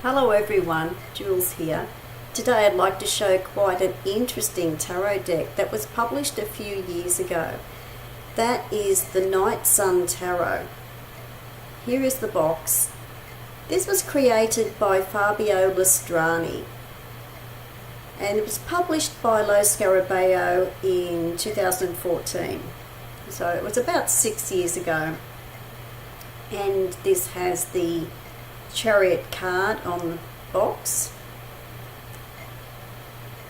Hello everyone, Jules here. Today I'd like to show quite an interesting tarot deck that was published a few years ago. That is the Night Sun Tarot. Here is the box. This was created by Fabio Listrani and it was published by Scarabeo in 2014. So it was about 6 years ago. And this has the Chariot card on the box,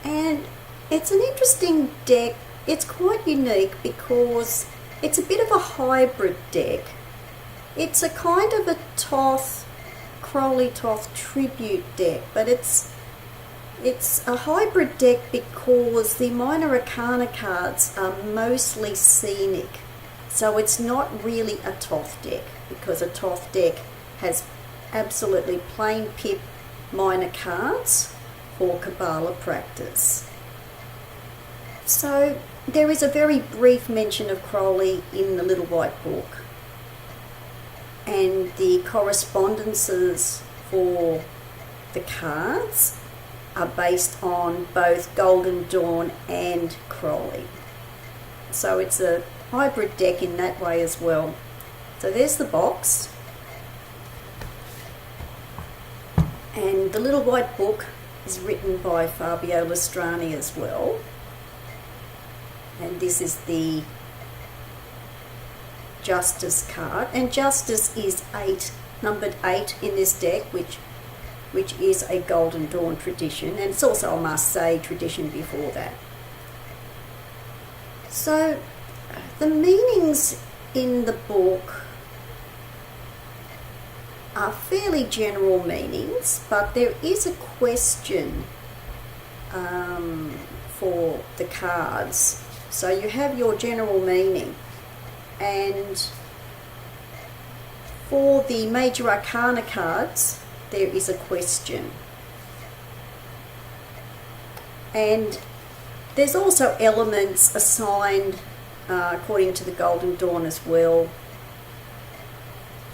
and it's an interesting deck. It's quite unique because it's a bit of a hybrid deck. It's a kind of a Crowley Thoth tribute deck, but it's a hybrid deck because the minor arcana cards are mostly scenic, so it's not really a Thoth deck, because a Thoth deck has absolutely plain pip minor cards for Kabbalah practice. So there is a very brief mention of Crowley in the Little White Book, and the correspondences for the cards are based on both Golden Dawn and Crowley. So it's a hybrid deck in that way as well. So there's the box. And the Little White Book is written by Fabio Listrani as well. And this is the Justice card. And Justice is numbered 8 in this deck, which is a Golden Dawn tradition. And it's also a Marseille tradition before that. So the meanings in the book are fairly general meanings, but there is a question for the cards. So you have your general meaning, and for the major arcana cards there is a question, and there's also elements assigned according to the Golden Dawn as well.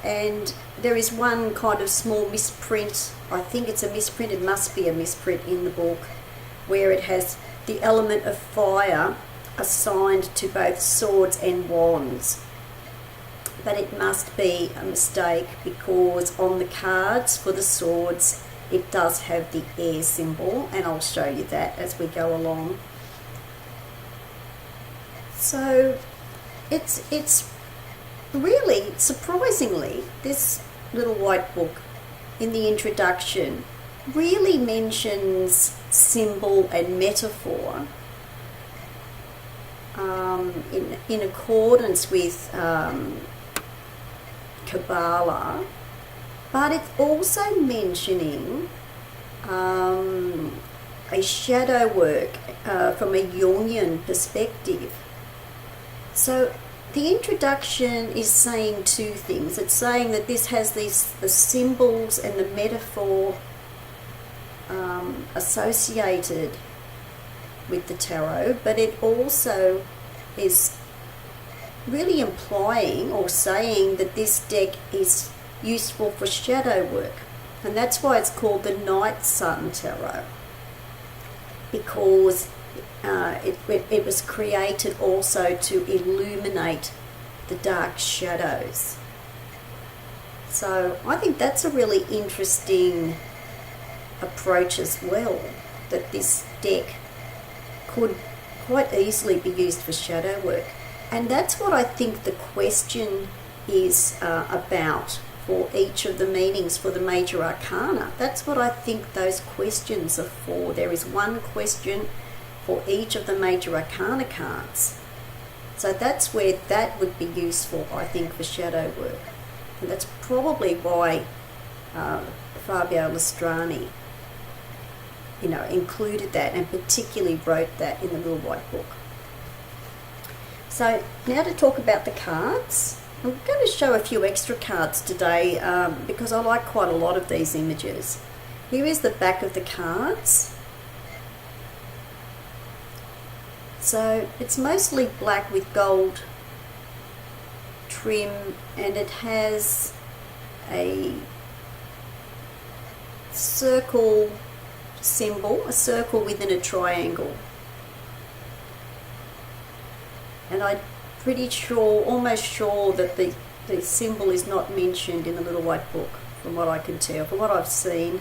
And there is one kind of small misprint, I think it's a misprint, it must be a misprint in the book, where it has the element of fire assigned to both swords and wands. But it must be a mistake, because on the cards for the swords it does have the air symbol, and I'll show you that as we go along. So it's really, surprisingly, this Little White Book in the introduction really mentions symbol and metaphor in accordance with Kabbalah, but it's also mentioning a shadow work from a Jungian perspective. So the introduction is saying two things. It's saying that this has the symbols and the metaphor associated with the tarot, but it also is really implying or saying that this deck is useful for shadow work, and that's why it's called the Night Sun Tarot, because it was created also to illuminate the dark shadows. So I think that's a really interesting approach as well, that this deck could quite easily be used for shadow work. And that's what I think the question is about for each of the meanings for the major arcana. That's what I think those questions are for. There is one question for each of the major arcana cards. So that's where that would be useful, I think, for shadow work. And that's probably why Fabio Listrani, included that, and particularly wrote that in the Little White Book. So now to talk about the cards. I'm going to show a few extra cards today because I like quite a lot of these images. Here is the back of the cards. So it's mostly black with gold trim, and it has a circle symbol, a circle within a triangle. And I'm pretty sure, almost sure, that the symbol is not mentioned in the little white book, from what I can tell. From what I've seen,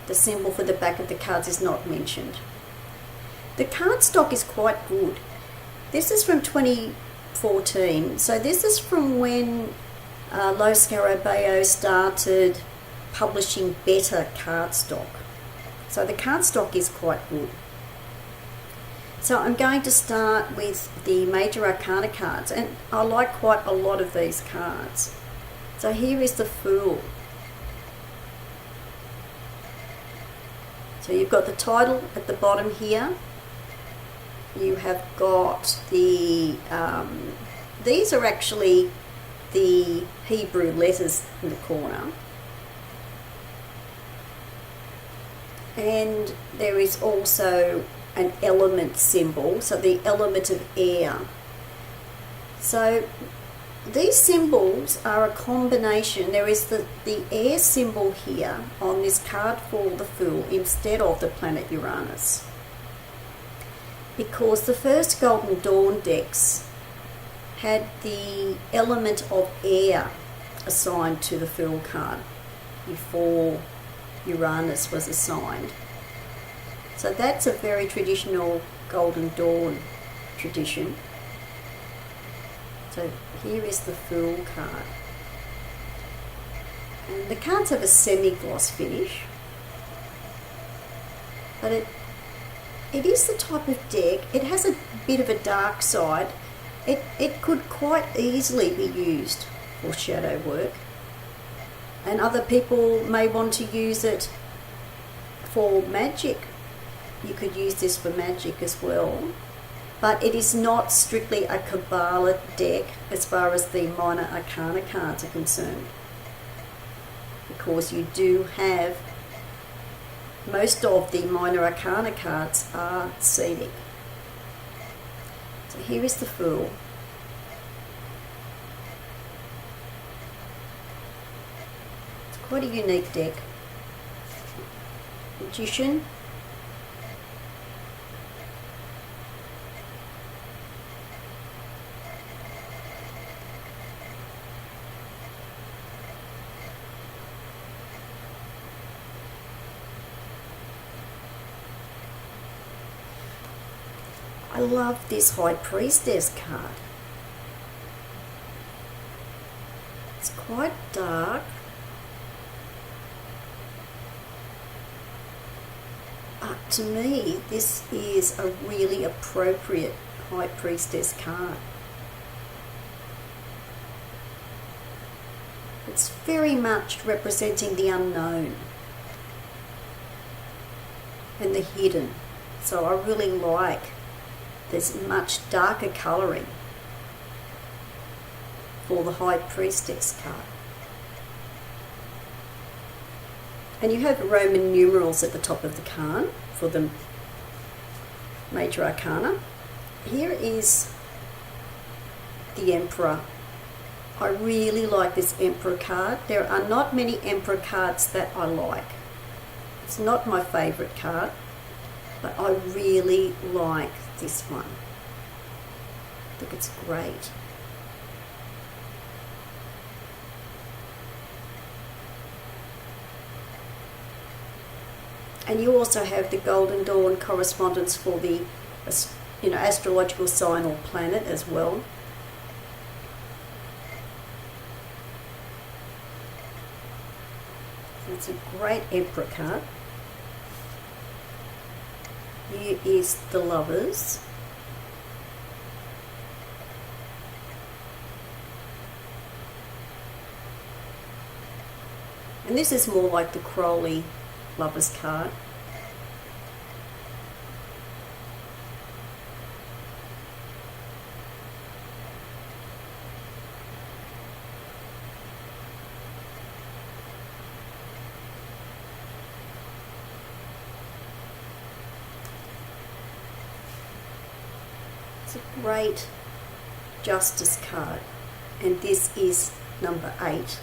the symbol for the back of the cards is not mentioned. The cardstock is quite good. This is from 2014, so this is from when Scarabeo started publishing better cardstock. So the cardstock is quite good. So I'm going to start with the Major Arcana cards, and I like quite a lot of these cards. So here is the Fool. So you've got the title at the bottom here. You have got the, these are actually the Hebrew letters in the corner. And there is also an element symbol, so the element of air. So these symbols are a combination. There is the air symbol here on this card for the Fool instead of the planet Uranus, because the first Golden Dawn decks had the element of air assigned to the Fool card before Uranus was assigned. So that's a very traditional Golden Dawn tradition. So here is the Fool card. And the cards have a semi-gloss finish, but it is the type of deck, it has a bit of a dark side. It could quite easily be used for shadow work, and other people may want to use it for magic. You could use this for magic as well, but it is not strictly a Kabbalah deck as far as the Minor Arcana cards are concerned, because you do have, most of the Minor Arcana cards are scenic. So here is the Fool. It's quite a unique deck. Magician. I love this High Priestess card. It's quite dark. But to me, this is a really appropriate High Priestess card. It's very much representing the unknown and the hidden. So I really like, there's much darker colouring for the High Priestess card. And you have Roman numerals at the top of the card for the Major Arcana. Here is the Emperor. I really like this Emperor card. There are not many Emperor cards that I like. It's not my favourite card, but I really like this one. I think it's great. And you also have the Golden Dawn correspondence for the, astrological sign or planet as well. So it's a great Emperor card. Here is the Lovers. And this is more like the Crowley Lovers card. It's a great Justice card, and this is number 8.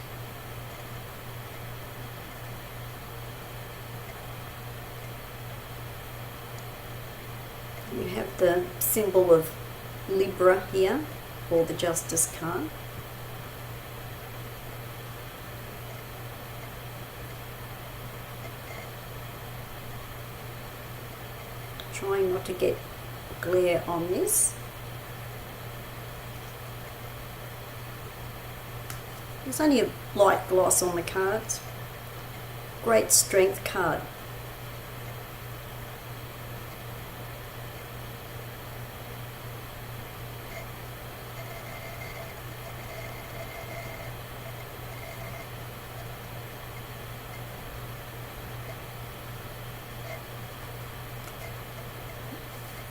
have the symbol of Libra here, or the Justice card. Trying not to get glare on this. There's only a light gloss on the cards. Great strength card.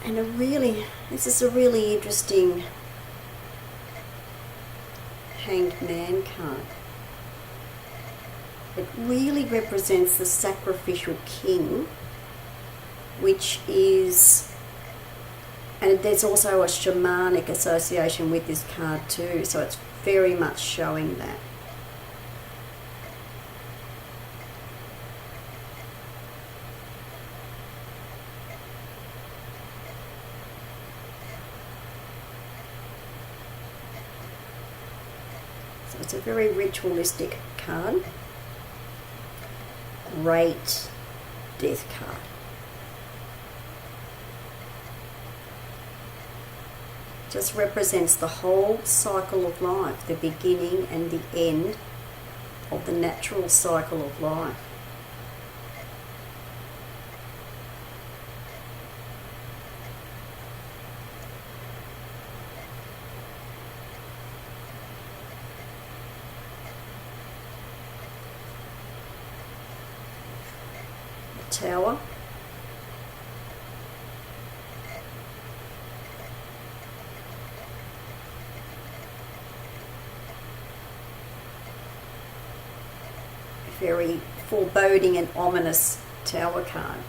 And this is a really interesting Hanged Man card. It really represents the sacrificial king, which is, and there's also a shamanic association with this card too, so it's very much showing that. It's a very ritualistic card. Great death card. Just represents the whole cycle of life, the beginning and the end of the natural cycle of life. Tower. Very foreboding and ominous Tower card.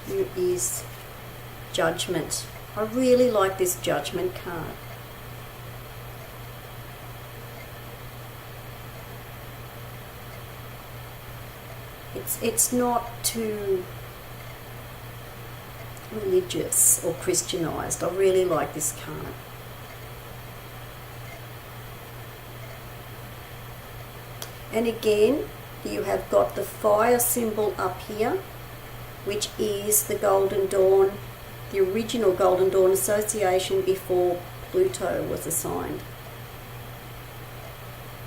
Here is Judgment. I really like this Judgment card. It's not too religious or Christianized. I really like this card. And again, you have got the fire symbol up here, which is the Golden Dawn, the original Golden Dawn association before Pluto was assigned.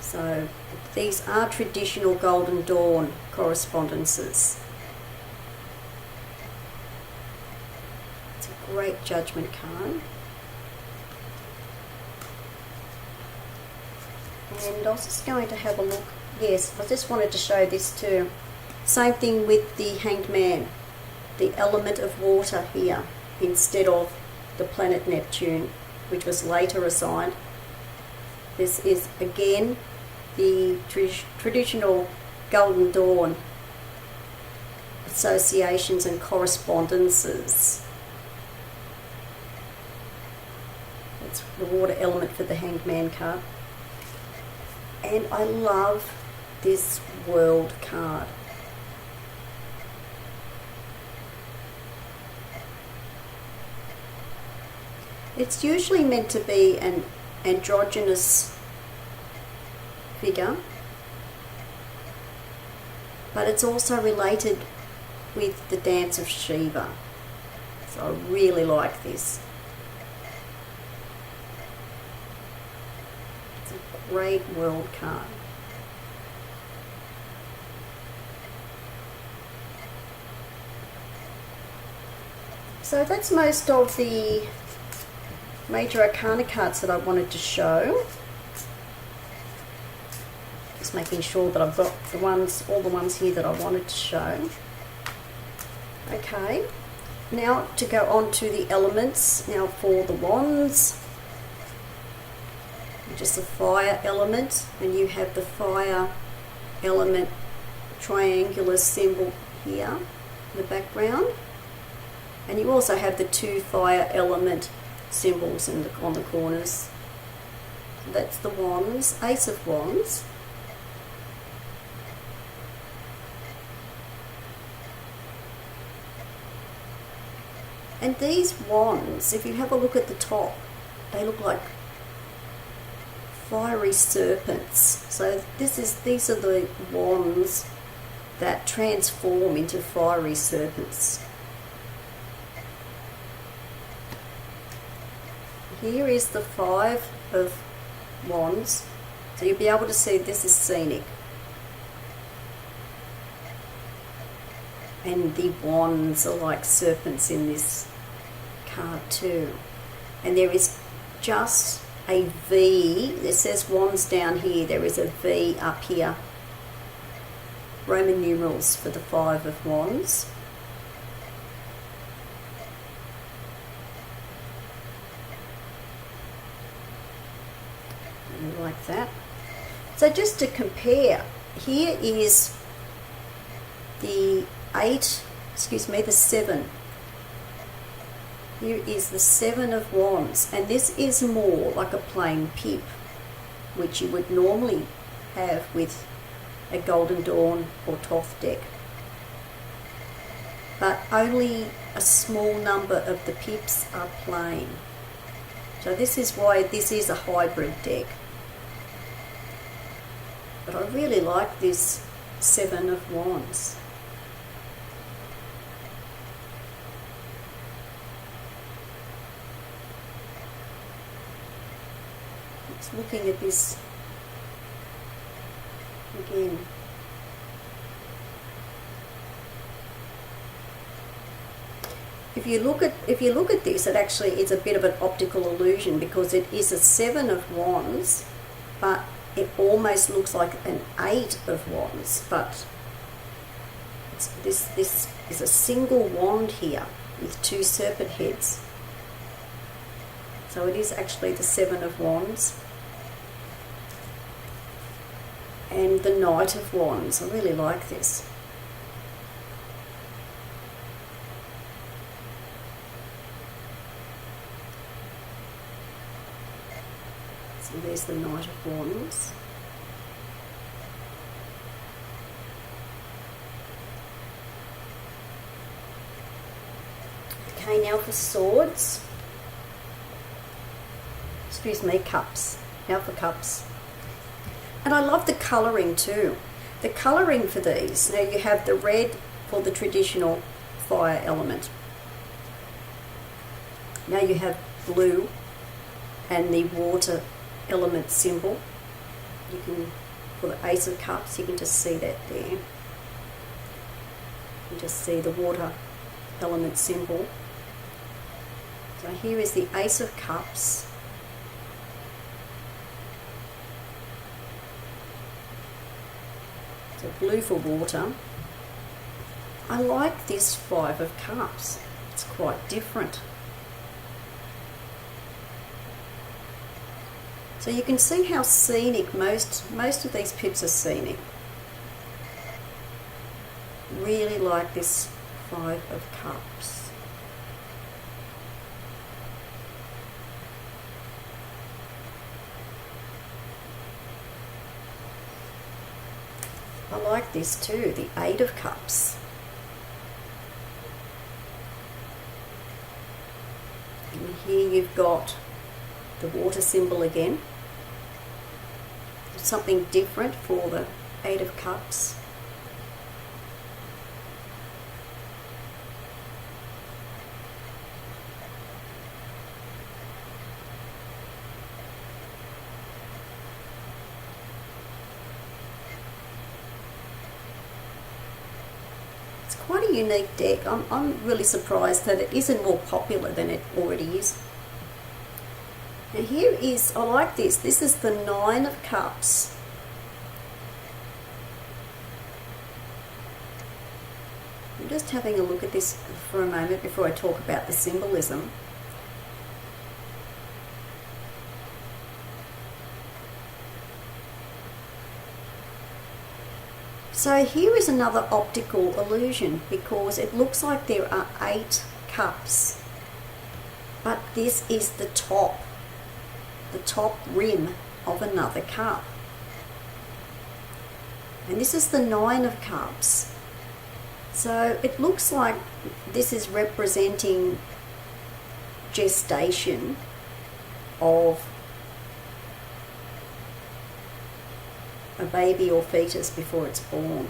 So these are traditional Golden Dawn correspondences. It's a great Judgment card. And I was just going to have a look. Yes, I just wanted to show this too. Same thing with the Hanged Man, the element of water here, instead of the planet Neptune, which was later assigned. This is again the traditional Golden Dawn associations and correspondences. That's the water element for the Hanged Man card. And I love this World card. It's usually meant to be an androgynous figure, but it's also related with the dance of Shiva. So I really like this. It's a great World card. So that's most of the major arcana cards that I wanted to show. Just making sure that I've got the ones, all the ones here that I wanted to show. Okay, now to go on to the elements. Now for the wands, just the fire element, and you have the fire element triangular symbol here in the background, and you also have the two fire element symbols on the corners. that's the wands, Ace of Wands. And these wands, if you have a look at the top, they look like fiery serpents. So these are the wands that transform into fiery serpents. Here is the Five of Wands. So you'll be able to see this is scenic. And the wands are like serpents in this card too. And there is just a V. It says wands down here. There is a V up here. Roman numerals for the Five of Wands. And like that. So just to compare, here is the the 7. Here is the 7 of Wands, and this is more like a plain pip, which you would normally have with a Golden Dawn or Thoth deck. But only a small number of the pips are plain. So this is why this is a hybrid deck. But I really like this 7 of Wands. Looking at this again. If you look at this, it actually is a bit of an optical illusion because it is a 7 of Wands, but it almost looks like an 8 of Wands. But this is a single wand here with 2 serpent heads. So it is actually the 7 of Wands. And the Knight of Wands. I really like this. So there's the Knight of Wands. Okay, now for swords. Excuse me, cups. Now for cups. And I love the colouring too. The colouring for these, now you have the red for the traditional fire element. Now you have blue and the water element symbol. You can, for the Ace of Cups, you can just see that there. You can just see the water element symbol. So here is the Ace of Cups. So blue for water. I like this 5 of Cups. It's quite different. So you can see how scenic most of these pips are scenic. Really like this 5 of Cups. I like this too, the 8 of Cups. And here you've got the water symbol again. Something different for the 8 of Cups. Quite a unique deck. I'm really surprised that it isn't more popular than it already is. And here is, I like this. This is the 9 of Cups. I'm just having a look at this for a moment before I talk about the symbolism. So here is another optical illusion because it looks like there are 8 cups, but this is the top rim of another cup. And this is the Nine of Cups. So it looks like this is representing gestation of a baby or fetus before it's born.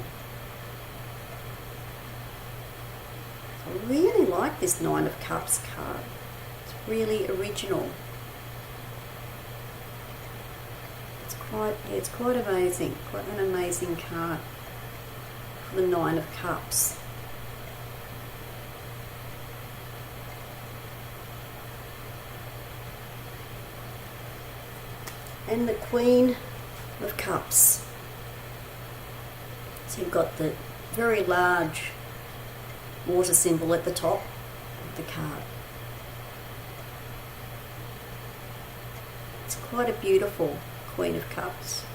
I really like this Nine of Cups card. It's really original. It's quite amazing, quite an amazing card for the Nine of Cups. And the Queen of Cups. So you've got the very large water symbol at the top of the card. It's quite a beautiful Queen of Cups.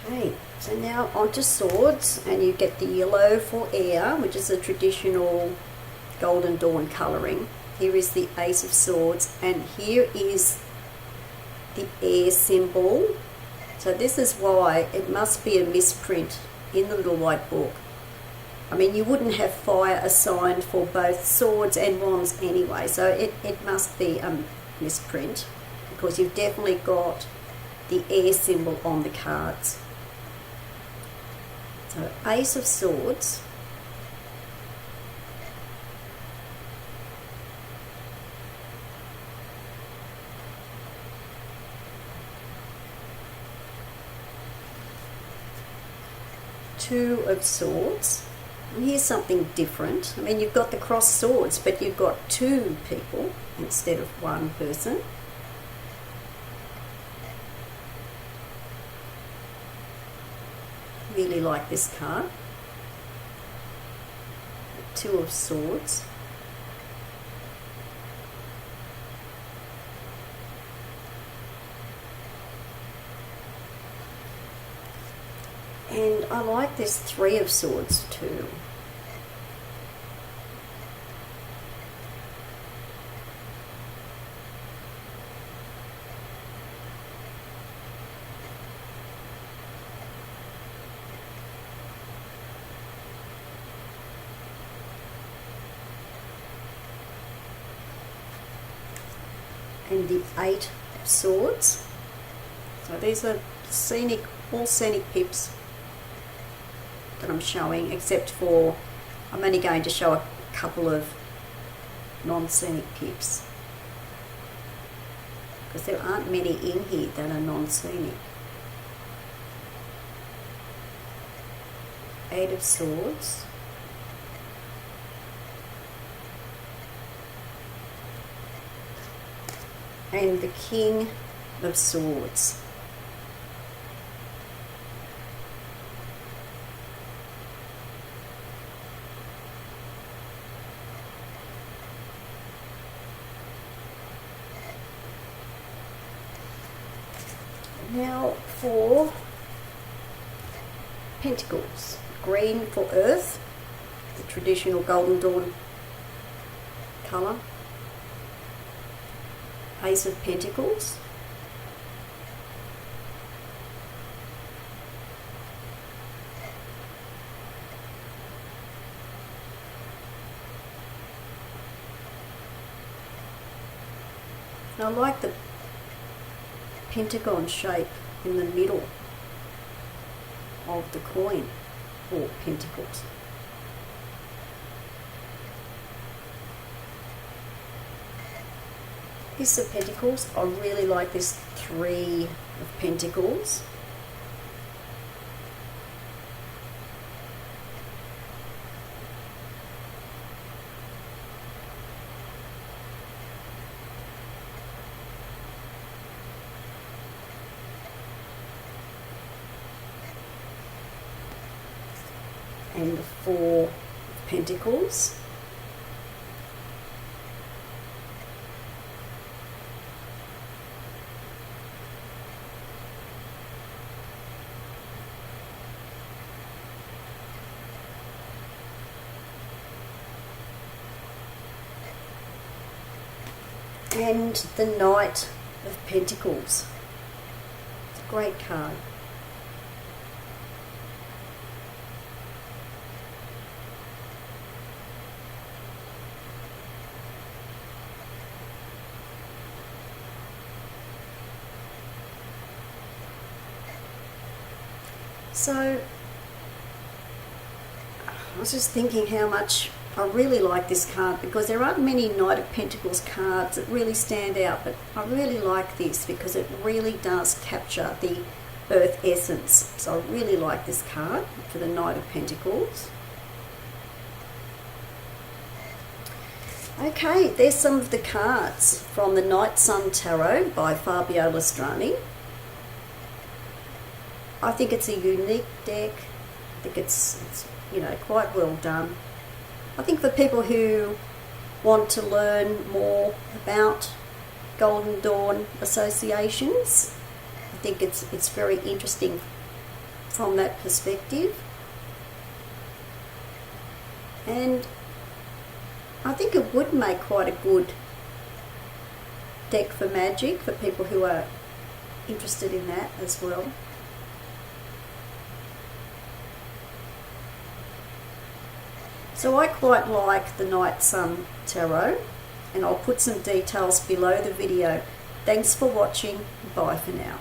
Okay, so now onto swords, and you get the yellow for air, which is a traditional Golden Dawn colouring. Here is the Ace of Swords, and here is the air symbol. So this is why it must be a misprint in the little white book. I mean, you wouldn't have fire assigned for both swords and wands anyway, so it must be a misprint, because you've definitely got the air symbol on the cards. So Ace of Swords. Two of Swords. And here's something different. I mean, you've got the crossed swords, but you've got two people instead of one person. Really like this card. Two of Swords. And I like this Three of Swords too. And the Eight of Swords. So these are all scenic pips that I'm showing, except for I'm only going to show a couple of non-scenic pips, because there aren't many in here that are non-scenic. Eight of Swords. And the King of Swords. Now for Pentacles. Green for Earth, the traditional Golden Dawn colour. Ace of Pentacles. I like the pentagon shape in the middle of the coin for Pentacles. Ace of Pentacles. I really like this Three of Pentacles. And the Four of Pentacles. And the Knight of Pentacles. It's a great card. So, I was just thinking how much I really like this card, because there aren't many Knight of Pentacles cards that really stand out, but I really like this because it really does capture the earth essence. So I really like this card for the Knight of Pentacles. Okay, there's some of the cards from the Night Sun Tarot by Fabio Listrani. I think it's a unique deck. I think it's you know, quite well done. I think for people who want to learn more about Golden Dawn associations, I think it's very interesting from that perspective. And I think it would make quite a good deck for magic for people who are interested in that as well. So I quite like the Night Sun Tarot, and I'll put some details below the video. Thanks for watching. Bye for now.